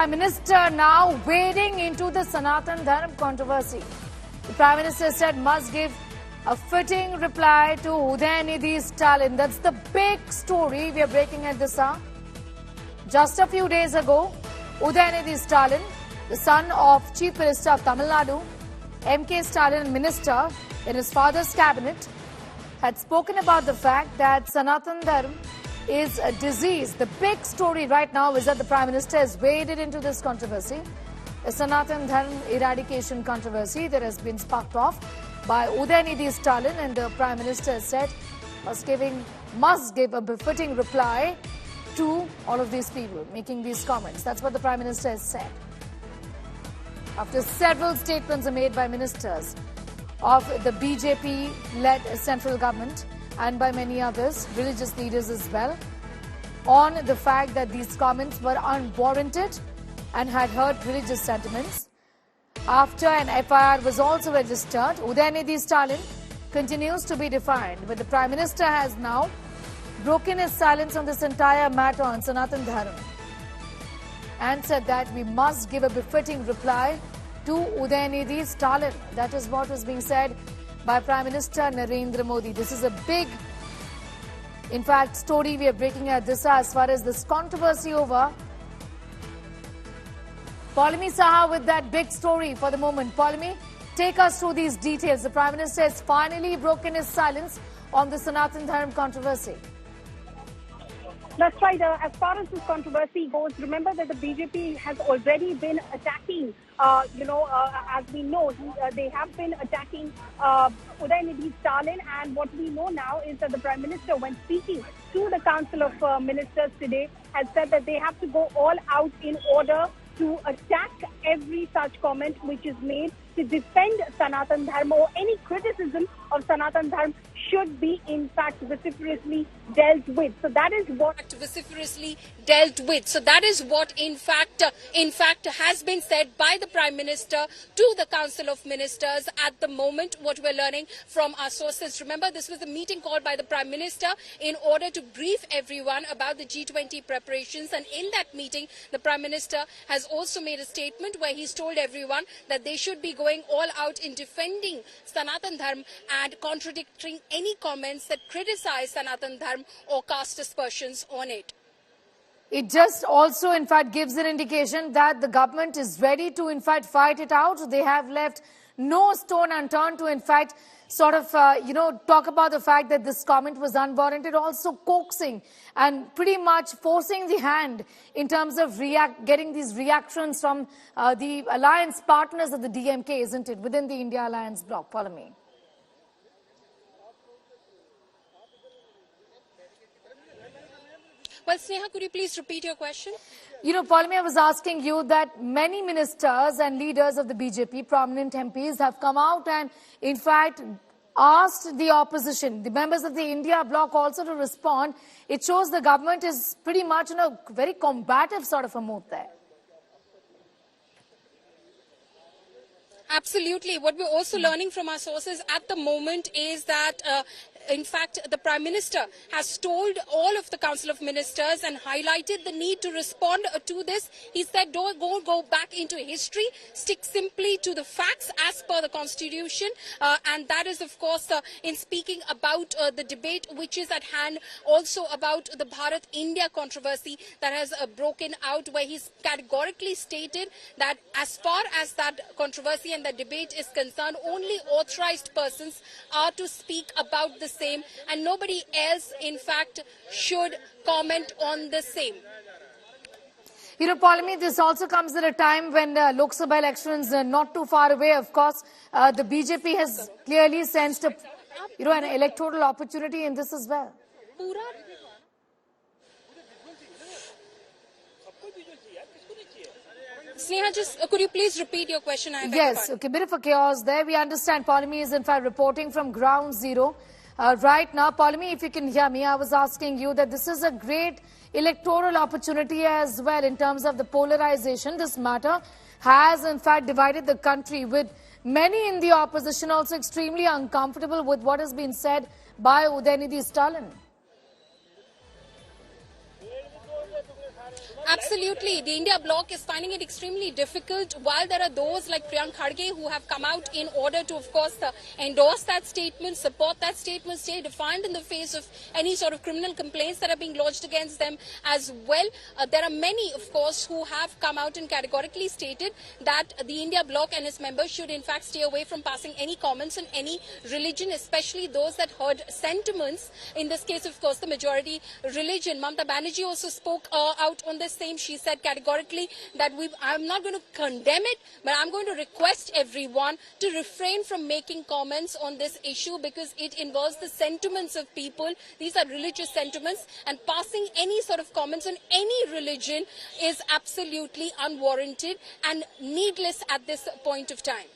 Prime Minister now wading into the Sanatana Dharma controversy. The Prime Minister said must give a fitting reply to Udhayanidhi Stalin. That's the big story we are breaking at this hour. Just a few days ago, Udhayanidhi Stalin, the son of Chief Minister of Tamil Nadu, M.K. Stalin, minister in his father's cabinet, had spoken about the fact that Sanatana Dharma is a disease. The big story right now is that the Prime Minister has waded into this controversy. The Sanatana Dharma eradication controversy that has been sparked off by Udhayanidhi Stalin, and the Prime Minister has said must give a befitting reply to all of these people making these comments. That's what the Prime Minister has said. After several statements are made by ministers of the BJP-led central government and by many others, religious leaders as well, on the fact that these comments were unwarranted and had hurt religious sentiments. After an FIR was also registered, Udhayanidhi Stalin continues to be defiant, but the Prime Minister has now broken his silence on this entire matter on Sanatana Dharma and said that we must give a befitting reply to Udhayanidhi Stalin. That is what was being said by Prime Minister Narendra Modi. This is a big, in fact, story we are breaking at this hour as far as this controversy over. Paulami Saha with that big story for the moment. Paulami, take us through these details. The Prime Minister has finally broken his silence on the Sanatana Dharma controversy. That's right. As far as this controversy goes, remember that the BJP has already been attacking, as we know, they have been attacking Udhayanidhi Stalin. And what we know now is that the Prime Minister, when speaking to the Council of Ministers today, has said that they have to go all out in order to attack every such comment which is made to defend Sanatana Dharma, or any criticism of Sanatana Dharma should be in fact vociferously dealt with. So that is what in fact has been said by the Prime Minister to the Council of Ministers at the moment, what we're learning from our sources. Remember, this was a meeting called by the Prime Minister in order to brief everyone about the G20 preparations, and in that meeting the Prime Minister has also made a statement where he's told everyone that they should be going all out in defending Sanatana Dharma and contradicting any comments that criticize Sanatana Dharma or cast aspersions on it. It just also, in fact, gives an indication that the government is ready to, in fact, fight it out. They have left no stone unturned to, in fact, sort of, talk about the fact that this comment was unwarranted, also coaxing and pretty much forcing the hand in terms of getting these reactions from the alliance partners of the DMK, isn't it, within the India Alliance bloc. Follow me. Well, Sneha, could you please repeat your question? Paulami, I was asking you that many ministers and leaders of the BJP, prominent MPs, have come out and, in fact, asked the opposition, the members of the India bloc, also to respond. It shows the government is pretty much in a very combative sort of a mood there. Absolutely. What we're also learning from our sources at the moment is that in fact, the Prime Minister has told all of the Council of Ministers and highlighted the need to respond to this. He said, don't go back into history, stick simply to the facts as per the Constitution. And that is, of course, in speaking about the debate which is at hand, also about the Bharat-India controversy that has broken out, where he's categorically stated that as far as that controversy and the debate is concerned, only authorized persons are to speak about the same, and nobody else, in fact, should comment on the same. Paulami, this also comes at a time when Lok Sabha elections are not too far away. Of course, the BJP has clearly sensed an electoral opportunity in this as well. Sneha, could you please repeat your question? Yes, okay, bit of a chaos there. We understand Paulami is in fact reporting from ground zero. Right now, Paulami, if you can hear me, I was asking you that this is a great electoral opportunity as well in terms of the polarization. This matter has in fact divided the country, with many in the opposition also extremely uncomfortable with what has been said by Udhayanidhi Stalin. Absolutely. The India bloc is finding it extremely difficult, while there are those like Priyank Kharge who have come out in order to, of course, endorse that statement, support that statement, stay defiant in the face of any sort of criminal complaints that are being lodged against them as well. There are many, of course, who have come out and categorically stated that the India bloc and its members should in fact stay away from passing any comments on any religion, especially those that hurt sentiments. In this case, of course, the majority religion. Mamata Banerjee also spoke out on this same. She said categorically that I'm not going to condemn it, but I'm going to request everyone to refrain from making comments on this issue because it involves the sentiments of people. These are religious sentiments, and passing any sort of comments on any religion is absolutely unwarranted and needless at this point of time.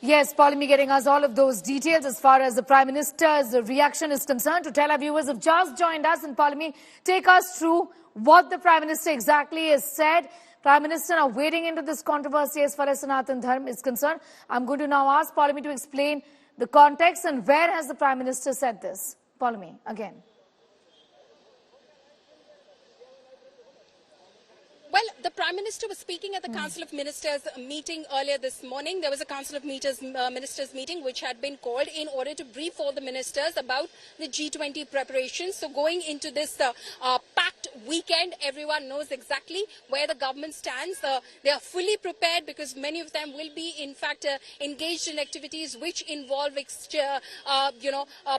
Yes, Paulimi getting us all of those details as far as the Prime Minister's reaction is concerned. To tell our viewers who've just joined us, and Paulimi, take us through what the Prime Minister exactly has said. Prime Minister now wading into this controversy as far as Sanatana Dharma is concerned. I'm going to now ask Paulimi to explain the context and where has the Prime Minister said this. Paulimi, again. Well, the Prime Minister was speaking at the Council of Ministers meeting earlier this morning. There was a Council of Ministers meeting which had been called in order to brief all the ministers about the G20 preparations. So going into this packed weekend, everyone knows exactly where the government stands. They are fully prepared because many of them will be, in fact, engaged in activities which involve,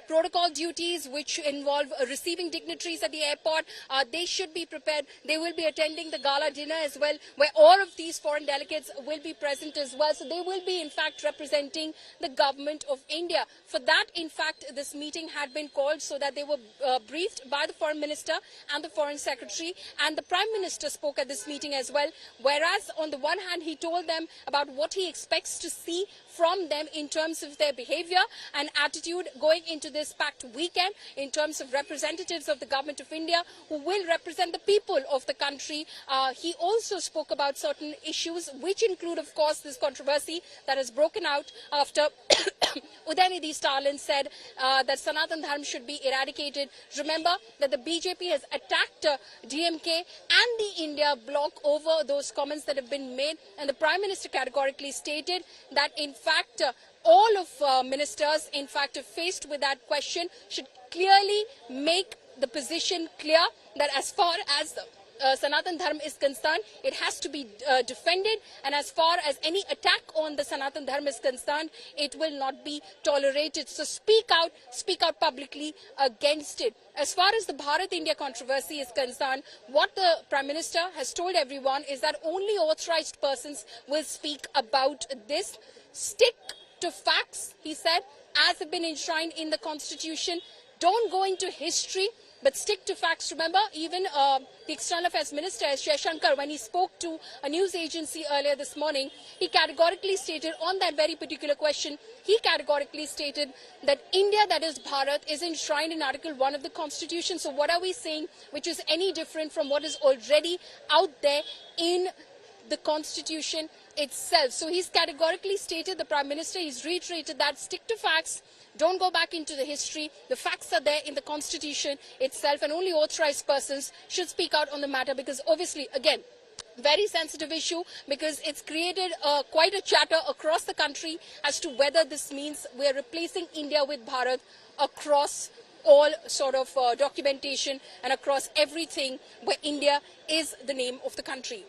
protocol duties, which involve receiving dignitaries at the airport. They should be prepared. They will be attending the gala dinner as well, where all of these foreign delegates will be present as well. So they will be, in fact, representing the government of India. For that, in fact, this meeting had been called so that they were briefed by the Foreign Minister and the Foreign Secretary. And the Prime Minister spoke at this meeting as well. Whereas, on the one hand, he told them about what he expects to see from them in terms of their behavior and attitude going into this packed weekend in terms of representatives of the government of India who will represent the people of the country. He also spoke about certain issues which include, of course, this controversy that has broken out after Udhayanidhi Stalin said that Sanatana Dharma should be eradicated. Remember that the BJP has attacked DMK and the India bloc over those comments that have been made, and the Prime Minister categorically stated that in fact all of ministers in fact faced with that question should clearly make the position clear that as far as the Sanatana Dharma is concerned, it has to be defended, and as far as any attack on the Sanatana Dharma is concerned, it will not be tolerated. So speak out publicly against it. As far as the Bharat-India controversy is concerned, what the Prime Minister has told everyone is that only authorized persons will speak about this. Stick to facts, he said, as have been enshrined in the Constitution. Don't go into history, but stick to facts. Remember, even the External Affairs Minister, S. Jaishankar, when he spoke to a news agency earlier this morning, he categorically stated on that very particular question, he categorically stated that India, that is Bharat, is enshrined in Article 1 of the Constitution. So what are we saying which is any different from what is already out there in the Constitution itself? So he's categorically stated, the Prime Minister, he's reiterated that stick to facts. Don't go back into the history. The facts are there in the Constitution itself, and only authorized persons should speak out on the matter because obviously, again, very sensitive issue because it's created quite a chatter across the country as to whether this means we're replacing India with Bharat across all sort of documentation and across everything where India is the name of the country.